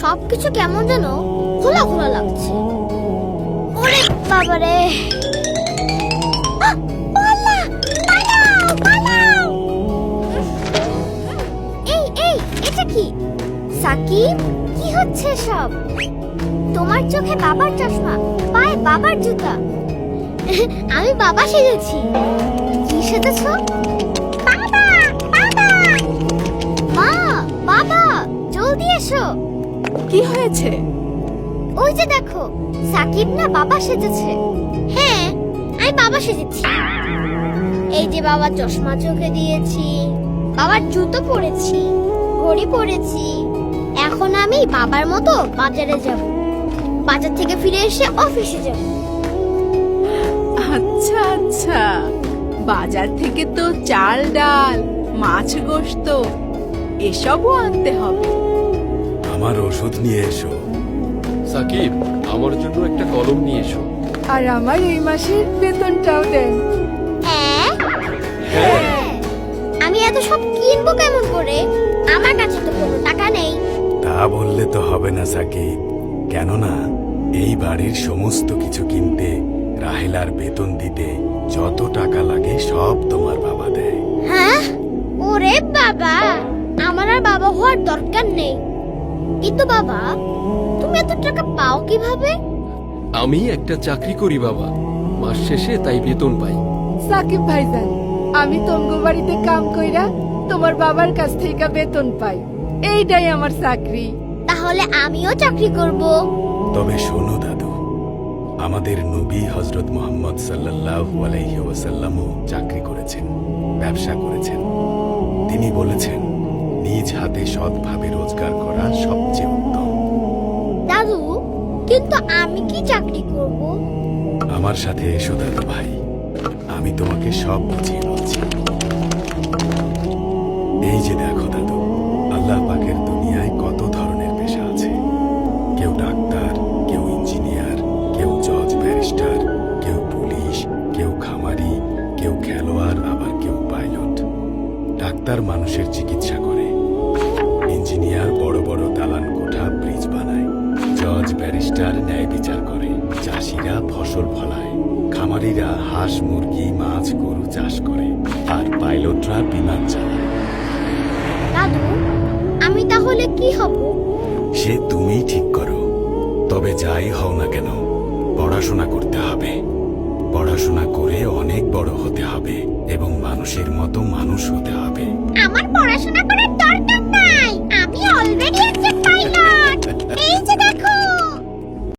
সবকিছু কেমন যেন খোলা খোলা লাগছে। ওরে বাবারে, এই এই এটা কি সাকিব? কি হচ্ছে সব? তোমার চোখে বাবার চশমা, পায়ে বাবার জুতা। আমি বাবা সেজেছি। কি সেজেছ? বাবা বাবা, মা বাবা জলদি এসো। কি হয়েছে? ওই যে দেখো, সাকিব না বাবা সেজেছে। হ্যাঁ, আমি বাবা সেজেছি। এই যে বাবার চশমা চোখে দিয়েছি, বাবার জুতো পরেছি, ঘড়ি পরেছি। এখন আমি বাবার মতো বাজারে যাব, বাজার থেকে ফিরে এসে অফিসে যাব। আচ্ছা আচ্ছা, বাজার থেকে তো চাল ডাল, মাছ গোশত এসবও আনতে হবে। আমার ওষুধ নিয়ে এসো। সাকিব, আমার জন্য একটা কলম নিয়ে এসো। আর আমার এই মাসের বেতনটাও দেন। হ্যাঁ, আমি এত সব কিনবো কেমন করে? আমার কাছে তো কোনো টাকা নেই। তা বললে তো হবে না সাকিব, কেননা এই বাড়ির সমস্ত কিছু কিনতে, রাহেলার বেতন দিতে যত টাকা লাগে সব তোমার বাবা দেয়। হ্যাঁ? ওরে বাবা, আমার আর বাবা হওয়ার দরকার নেই। কিন্তু বাবা, তুমি এত টাকা পাও কিভাবে? আমি একটা চাকরি করি বাবা, মাস শেষে তাই বেতন পাই। সাকিব ভাইজান, আমি তঙ্গ বাড়িতে কাম কইরা তোমার বাবার কাছ থেকে বেতন পাই। এইটাই আমার চাকরি। তাহলে আমিও চাকরি করব। তবে শোনো দাদু, আমাদের নবী হযরত মুহাম্মদ সাল্লাল্লাহু আলাইহি ওয়াসাল্লামও চাকরি করেছেন, ব্যবসা করেছেন। তিনি বলেছেন, নিজ হাতে সৎভাবে রোজগার করা সবচেয়ে উত্তম। দাদু, কিন্তু আমি কি চাকরি করব? আমার সাথে এসো দাদু ভাই, আমি তোমাকে সব বুঝিয়ে বলছি। এই যে দেখো দাদু, আল্লাহ পাকের দুনিয়ায় কত ধরনের পেশা আছে। কেউ ডাক্তার, কেউ ইঞ্জিনিয়ার, কেউ জজ ব্যারিস্টার, কেউ পুলিশ, কেউ খামারি, কেউ খেলোয়াড়, আবার কেউ পাইলট। ডাক্তার মানুষের চিকিৎসা করে, ইঞ্জিনিয়ার বড় বড় দালান কোঠা ব্রিজ বানায়, জজ ব্যারিস্টার ন্যায় বিচার করে, চাষিরা ফসল ফলায়, খামারিরা হাঁস মুরগি মাছ গরু চাষ করে, আর পাইলটরা বিমান চালায়। দাদু, আমি তাহলে কি হব? সে তুমিই ঠিক করো। তবে যাই হও না কেন, পড়াশোনা করতে হবে। পড়াশোনা করে অনেক বড় হতে হবে এবং মানুষের মতো মানুষ হতে হবে। আমার পড়াশোনা করে